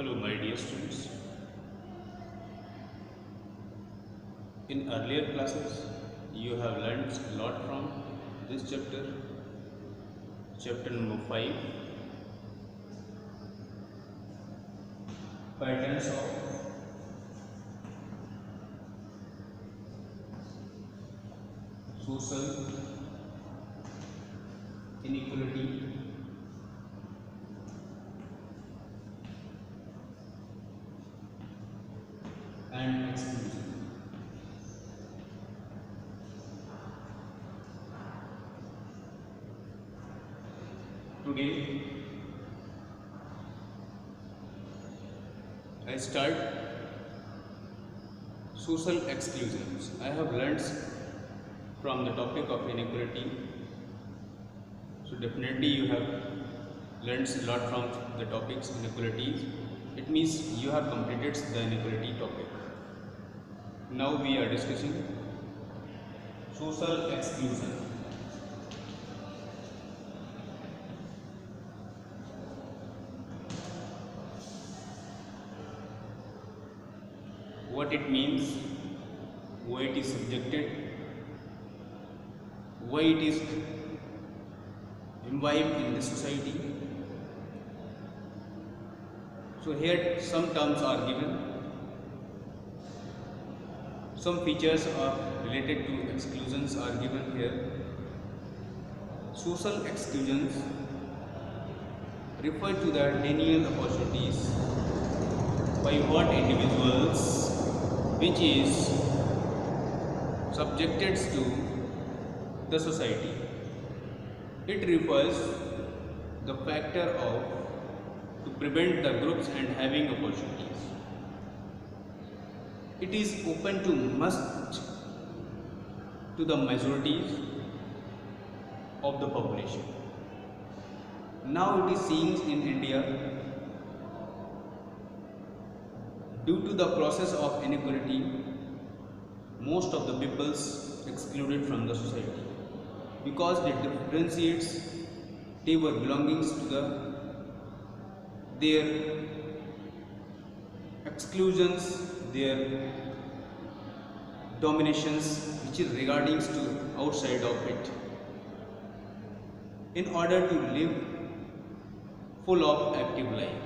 Hello my dear students. In earlier classes you have learnt a lot from this chapter number 5, patterns of social inequality and exclusion. Today I start social exclusions. I have learnt from the topic of inequality, so definitely you have learnt a lot from the topics inequalities. It means you have completed the inequality topic. Now we are discussing social exclusion. What it means, why it is subjected, why it is imbibed in the society. So here some terms are given, some features are related to exclusions are given here. Social exclusions refer to the denial opportunities by what individuals which is subjected to the society. It refers the factor of to prevent the groups and having opportunities. It is open to must to the majorities of the population. Now it is seen in India, due to the process of inequality, most of the peoples excluded from the society because it differentiates their belongings to their exclusions, their dominations which is regarding to outside of it. In order to live full of active life,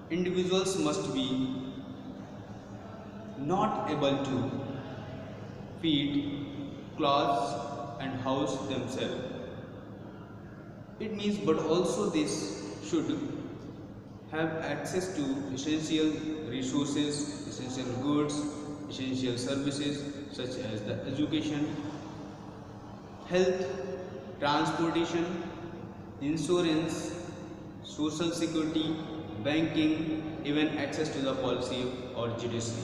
individuals must be not able to feed, clothe and house themselves. It means but also this should have access to essential resources, essential goods, essential services such as the education, health, transportation, insurance, social security, banking, even access to the policy or judiciary.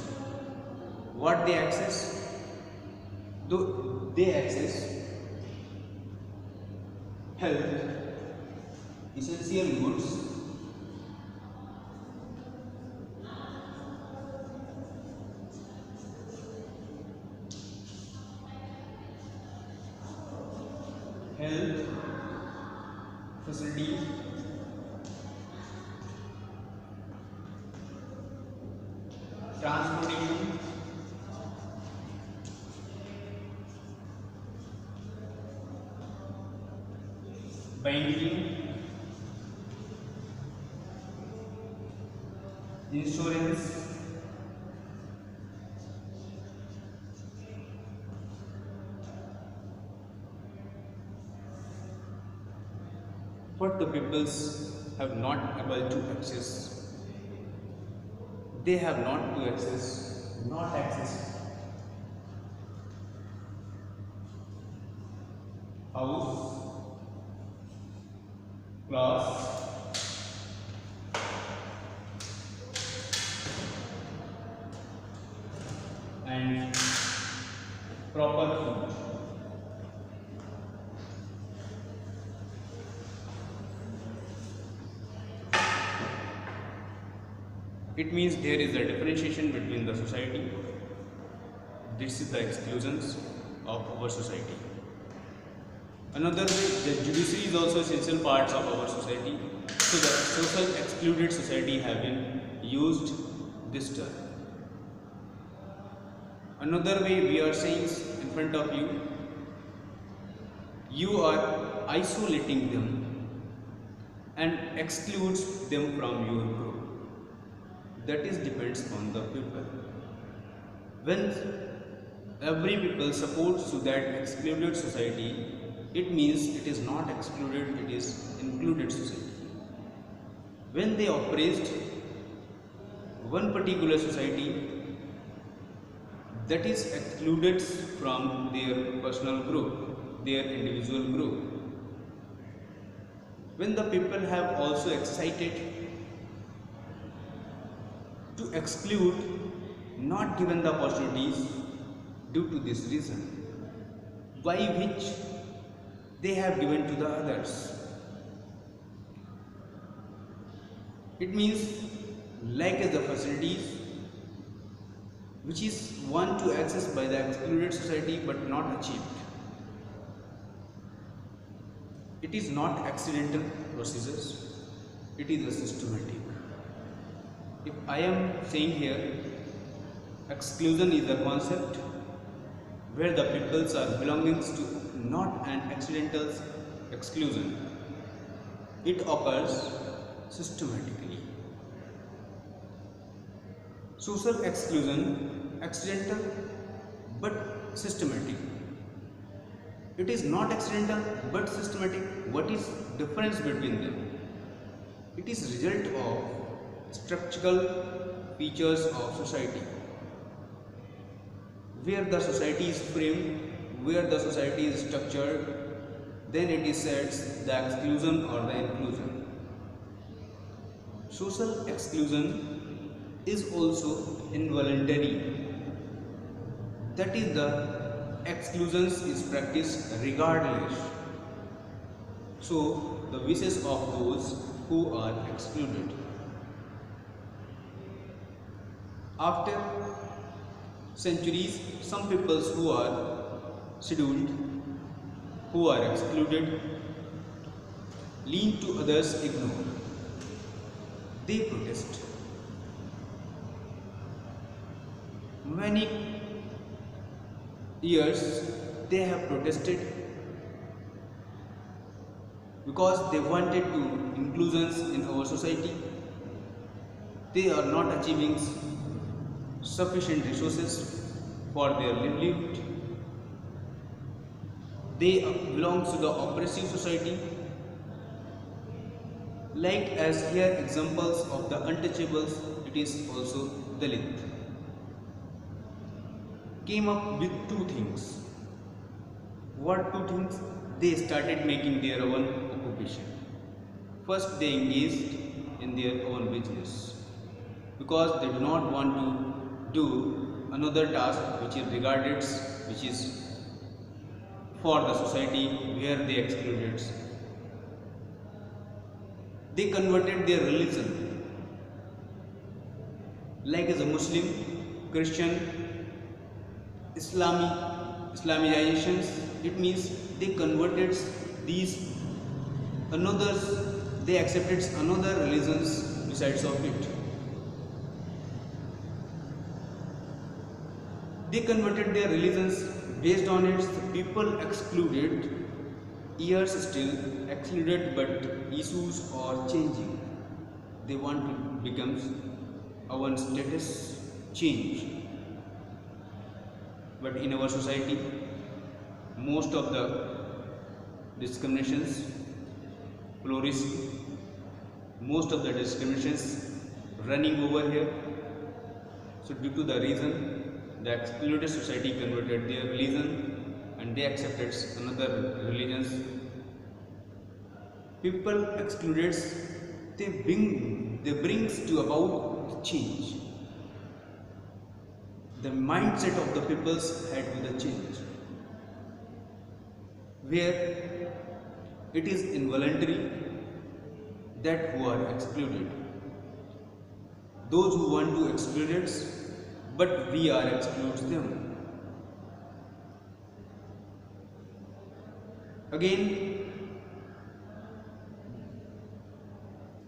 What they access? Though they access health, essential goods, health facilities, transportation, banking, insurance, what the peoples have not able to access. They have not access house, class, and proper food. It means there is a differentiation between the society. This is the exclusions of our society. Another way, the judiciary is also essential parts of our society. So the social excluded society have been used this term. Another way we are saying in front of you, you are isolating them and excludes them from your group. That is depends on the people. When every people supports to that excluded society, it means it is not excluded, it is included society. When they oppressed one particular society, that is excluded from their personal group, their individual group. When the people have also excited to exclude, not given the opportunities due to this reason, by which they have given to the others. It means like as the facilities which is one to access by the excluded society but not achieved. It is not accidental procedures, it is a systematic. If I am saying here, exclusion is a concept where the peoples are belongings to not an accidental exclusion. It occurs systematically. Social exclusion, accidental but systematic. It is not accidental but systematic. What is difference between them? It is result of structural features of society. Where the society is framed, where the society is structured, then it is said the exclusion or the inclusion. Social exclusion is also involuntary. That is, the exclusions is practiced regardless. So the wishes of those who are excluded. After centuries, some peoples who are scheduled, who are excluded, lean to others ignore. They protest. Many years they have protested because they wanted to inclusions in our society. They are not achieving sufficient resources for their livelihood. They belong to the oppressive society. Like as here examples of the untouchables, it is also Dalit. Came up with two things. What two things? They started making their own occupation. First, they engaged in their own business because they do not want to do another task which is regarded, which is for the society where they excluded. They converted their religion, like as a Muslim, Christian, Islamizations. It means they converted these another's, they accepted another religions besides of it. They converted their religions based on it. People excluded, years still excluded, but issues are changing. They want to become our status change. But in our society, most of the discriminations flourish. Most of the discriminations running over here. So due to the reason, the excluded society converted their religion and they accepted another religions. People excluded, they brings to about change. The mindset of the peoples had to the change, where it is involuntary that who are excluded. Those who want to exclude us, but we are excludes them. Again,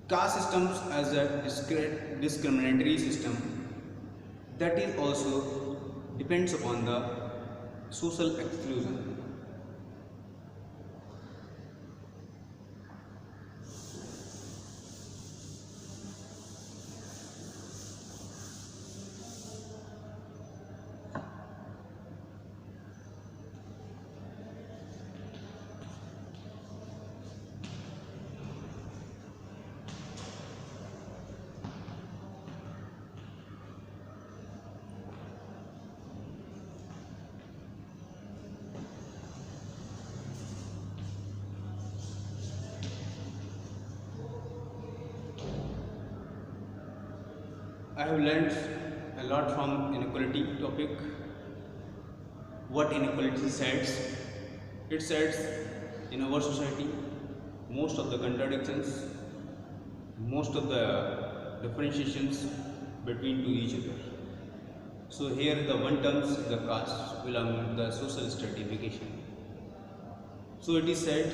caste systems as a discriminatory system, that is also depends upon the social exclusion. I have learned a lot from inequality topic. What inequality says? It says in our society most of the contradictions, most of the differentiations between to each other. So here the one terms, the caste belong to the social stratification. So it is said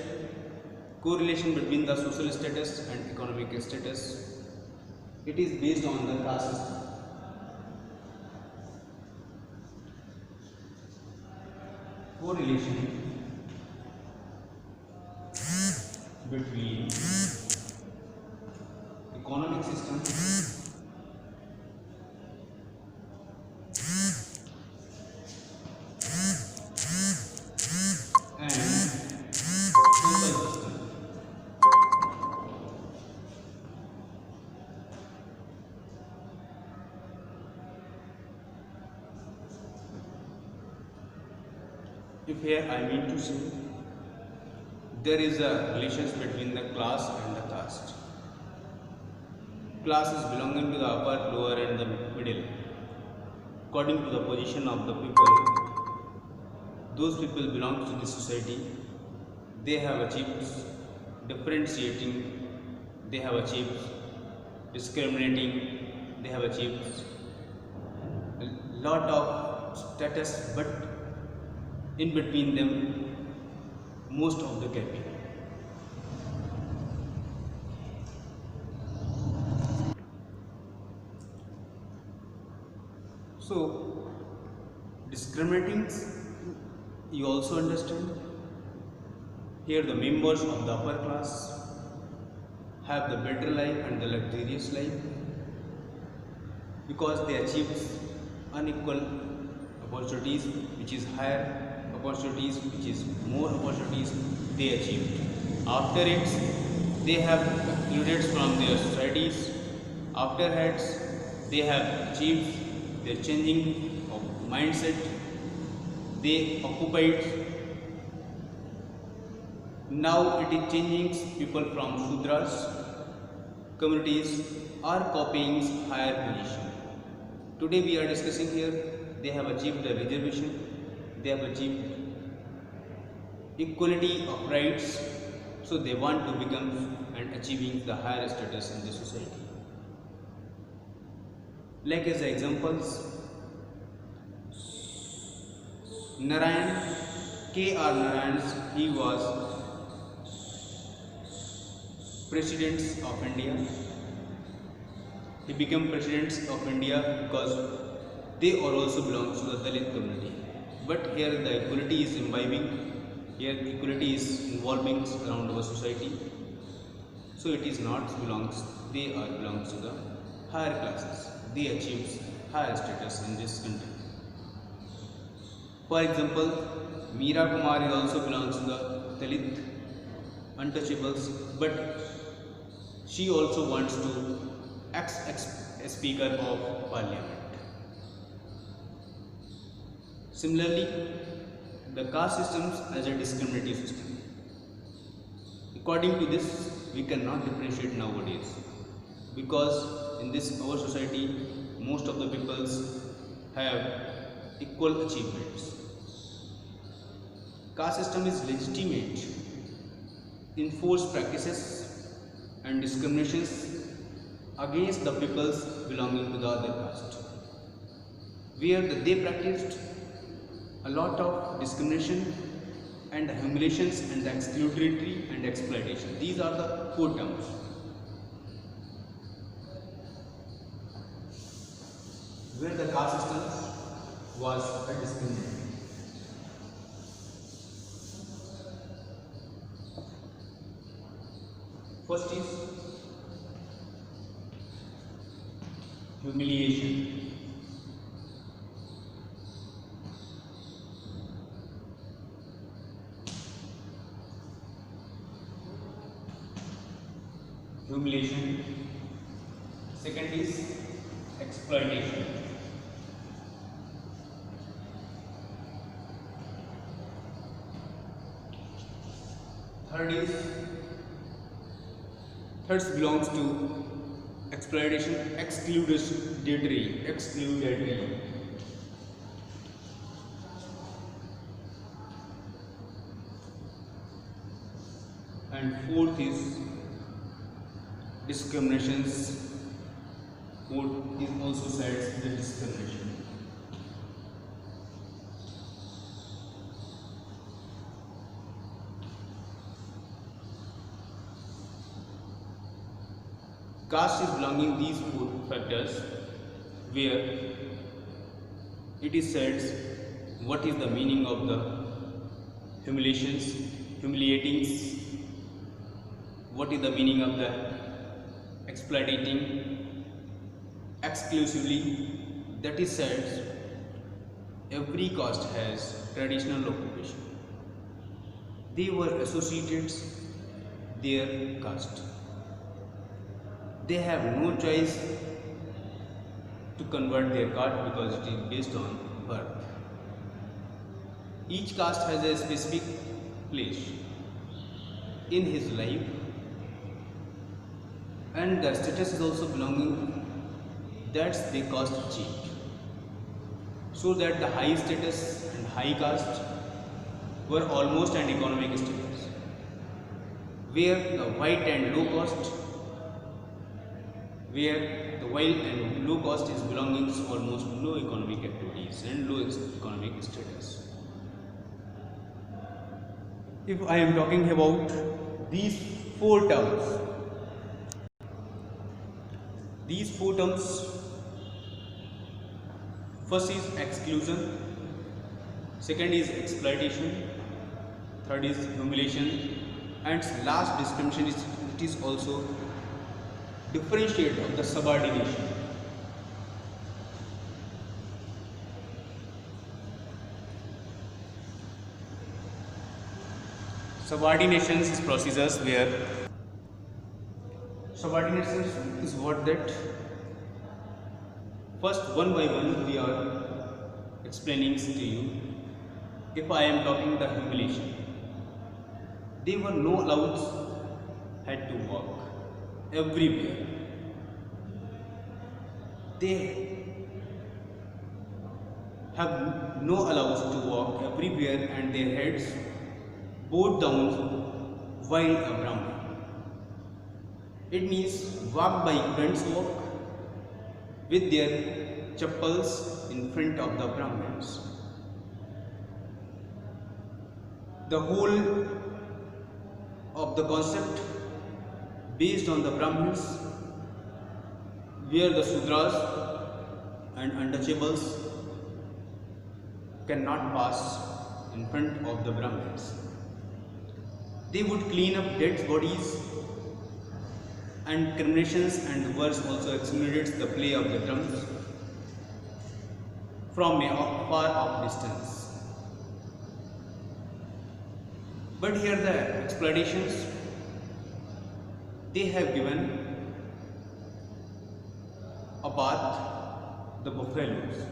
correlation between the social status and economic status. It is based on the caste system. Correlation between economic system and social system. If here I mean to say there is a relation between the class and the caste. Class is belonging to the upper, lower and the middle. According to the position of the people, those people belong to the society. They have achieved differentiating, they have achieved discriminating, they have achieved a lot of status, but in between them most of the gap. So discriminating, you also understand here the members of the upper class have the better life and the luxurious life because they achieve unequal opportunities, which is higher opportunities, which is more opportunities they achieved. After it, they have excluded from their societies. Afterwards, they have achieved their changing of mindset. They occupied. Now it is changing. People from Shudras communities are copying higher position. Today we are discussing here. They have achieved the reservation. They have achieved equality of rights, so they want to become and achieving the higher status in the society. Like as examples, Narayan, K.R. Narayan, he was President of India. He became President of India because they are also belongs to the Dalit community. But here the equality is imbibing, here equality is involving around our society. So it is not belongs, they are belongs to the higher classes. They achieve higher status in this country. For example, Meera Kumar also belongs to the Dalit untouchables, but she also wants to ex-speaker of parliament. Similarly, the caste systems as a discriminatory system. According to this, we cannot differentiate nowadays because in this our society, most of the peoples have equal achievements. Caste system is legitimate, enforced practices and discriminations against the peoples belonging to the other caste, where they practiced a lot of discrimination and the humiliations and the exclusionary and exploitation. These are the 4 terms. Where the caste system was a discriminatory. First is humiliation. Humiliation. Second is exploitation. Third belongs to exploitation, excludatory. And fourth is discriminations. Fourth is also said the discrimination. Caste is belonging these 4 factors, where it is said what is the meaning of the humiliatings, what is the meaning of the exploiting, exclusively. That is said every caste has traditional occupation. They were associated their caste. They have no choice to convert their caste because it is based on birth. Each caste has a specific place in his life, and the status is also belonging that the caste achieved. So that the high status and high caste were almost an economic status, where the white and low caste is belonging to almost low economic activities and low economic status. If I am talking about these 4 terms, first is exclusion, second is exploitation, third is humiliation, and last discrimination is it is also differentiate of the subordination. Subordinations is procedures where subordination is what that first one by one we are explaining to you. If I am talking the humiliation, they were no allowed had to walk everywhere. They have no allowance to walk everywhere and their heads bowed down while a Brahmin. It means walk by couldn't walk with their chappals in front of the Brahmins. The whole of the concept based on the Brahmins, where the Sudras and untouchables cannot pass in front of the Brahmins. They would clean up dead bodies, and criminations and the verse also exonerates the play of the drums from a far off distance. But here the exploitations, they have given a bath the buffaloes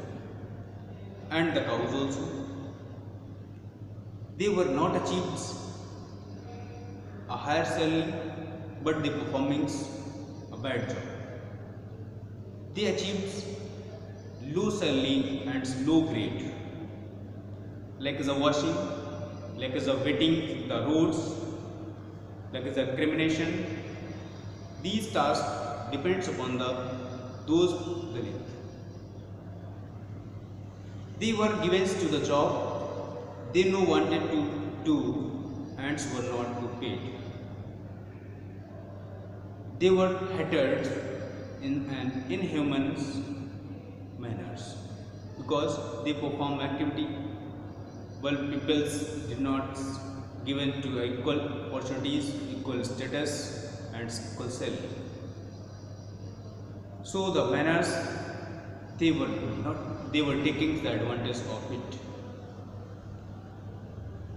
and the cows also. They were not achieved a higher salary, but they performing a bad job. They achieved low salary and low grade, like as a washing, like as a wetting the roads, like as a crimination. These tasks depends upon those beneath. They were given to the job. They no wanted to do ants were not good paid. They were hatted in an inhuman manners because they perform activity while peoples did not given to equal opportunities, equal status and equal salary. So the manners they were taking the advantage of it.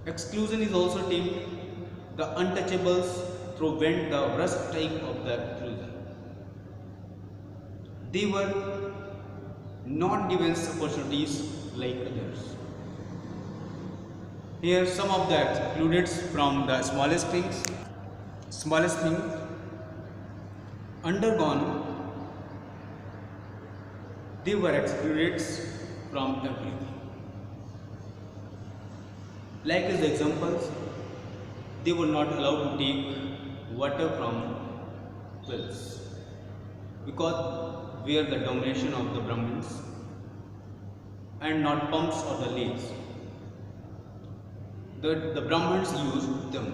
Exclusion is also termed the untouchables prevent the worst type of the exclusion. They were not given opportunities like others. Here some of the excluded from the smallest things. Smallest thing undergone, they were excluded from everything. Like as examples, they were not allowed to take water from wells because we are the domination of the Brahmins and not pumps or the lakes. The Brahmins used them,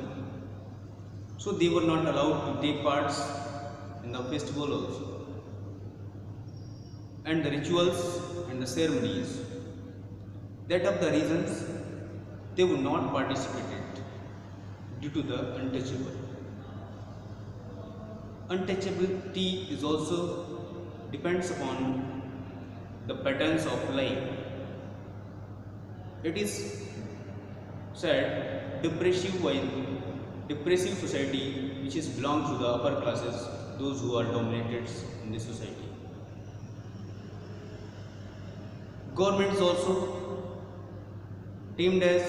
so they were not allowed to take parts in the festival also, and the rituals and the ceremonies. That of the reasons they would not participate due to the untouchable. Untouchability is also depends upon the patterns of life. It is said depressive society which is belongs to the upper classes, those who are dominated in the society. Government is also termed as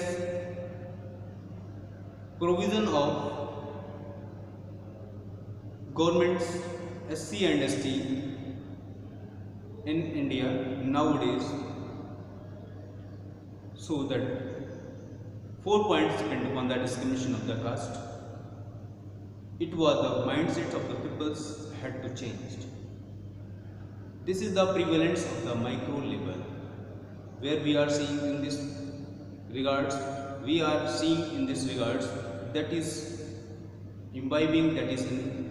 provision of governments SC and ST in India nowadays, so that 4 points depend upon the discrimination of the caste. It was the mindset of the peoples had to change. This is the prevalence of the micro level, where we are seeing in this regards, that is imbibing, that is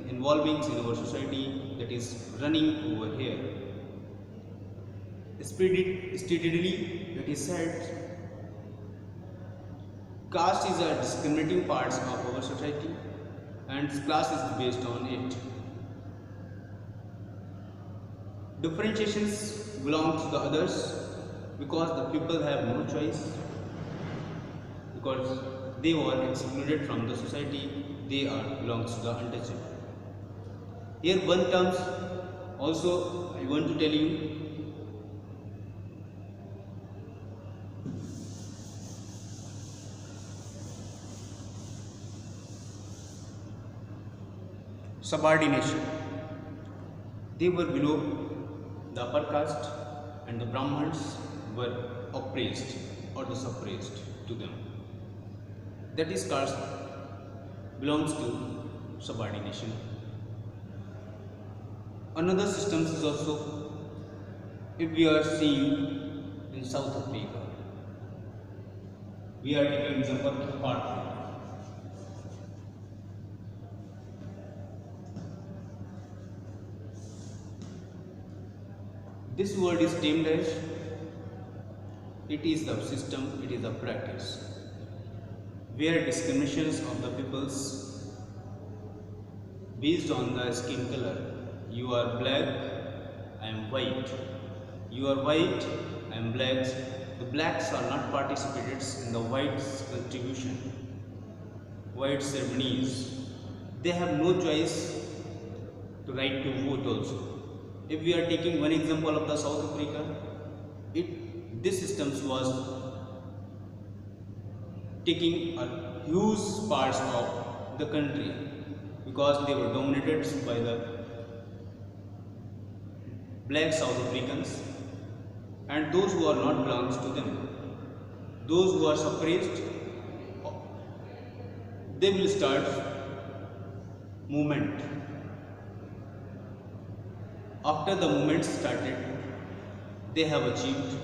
involving in our society, that is running over here. Steadily, it is said, caste is a discriminating part of our society and class is based on it. Differentiations belong to the others because the people have no choice, because they were excluded from the society, they belongs to the untouchable. Here one term also I want to tell you. Subordination. They were below the upper caste and the Brahmins were oppressed or the suppressed to them. That is caste belongs to subordination. Another system is also, if we are seeing in South Africa, we are taking example of apartheid. This word is termed as, it is the system, it is the practice, where discriminations of the peoples based on the skin color. You are black, I am white. You are white, I am black. The blacks are not participated in the whites' contribution, white ceremonies. They have no choice to right to vote also. If we are taking one example of the South Africa, this system was taking a huge parts of the country because they were dominated by the black South Africans, and those who are not belongs to them, those who are suppressed, they will start movement. After the movement started, they have achieved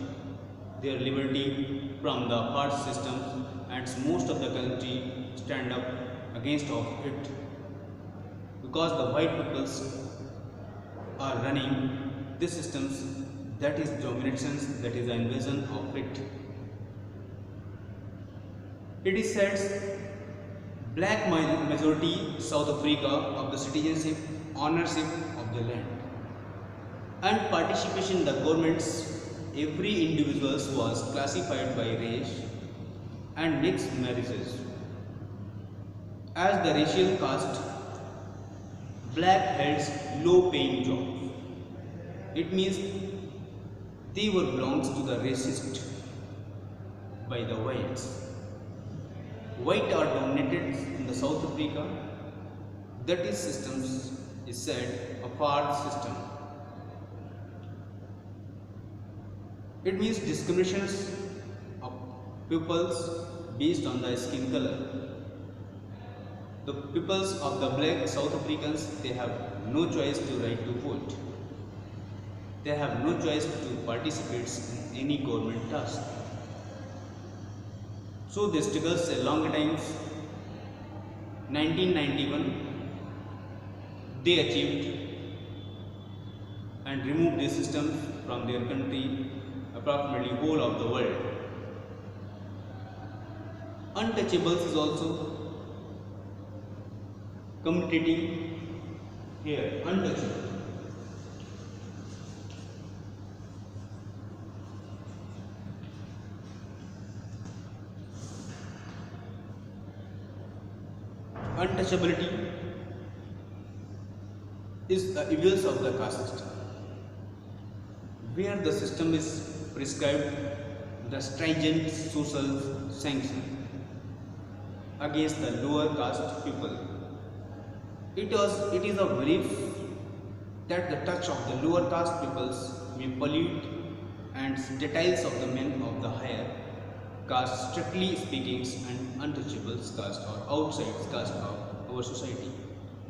their liberty from the caste system and most of the country stand up against of it, because the white peoples are running the systems, that is dominations, that is the invasion of it. It is said black majority South Africa of the citizenship, ownership of the land and participation in the governments. Every individual was classified by race and mixed marriages. As the racial caste, black held low paying jobs. It means they were belongs to the racist by the whites. White are dominated in the South Africa. That is systems is said apart system. It means discriminations of peoples based on the skin color. The peoples of the black South Africans, they have no choice to right to vote. They have no choice to participate in any government task. So they struggles a long time. 1991, they achieved and removed this system from their country, approximately whole of the world. Untouchables is also commentating here. Untouchable. Untouchability is the evils of the caste system, where the system is prescribed the stringent social sanction against the lower caste people. It is a belief that the touch of the lower caste peoples may pollute and details of the men of the higher caste, strictly speaking, and untouchables caste or outside caste of our society.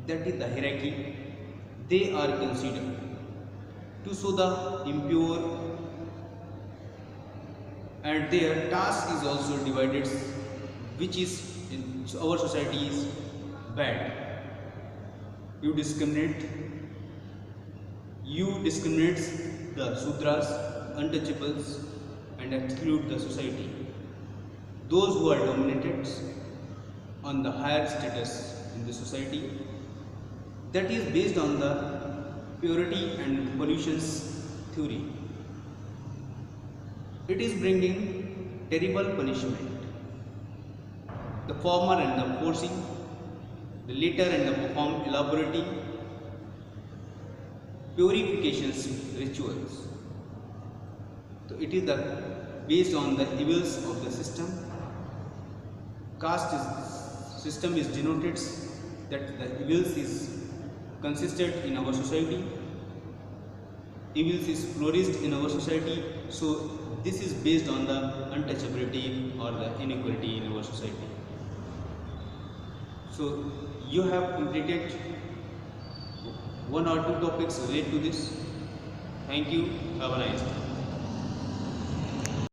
That is the hierarchy they are considered to show the impure, and their task is also divided, which is in our society is bad. You discriminate the Sudras, untouchables, and exclude the society. Those who are dominated on the higher status in the society, that is based on the purity and pollutions theory. It is bringing terrible punishment. The former and the forcing, the later and the perform elaborating purifications rituals. So it is based on the evils of the system. System is denoted that the evils is consisted in our society. Evils is flourished in our society. So this is based on the untouchability or the inequality in our society. So you have completed one or two topics related to this. Thank you. Have a nice day.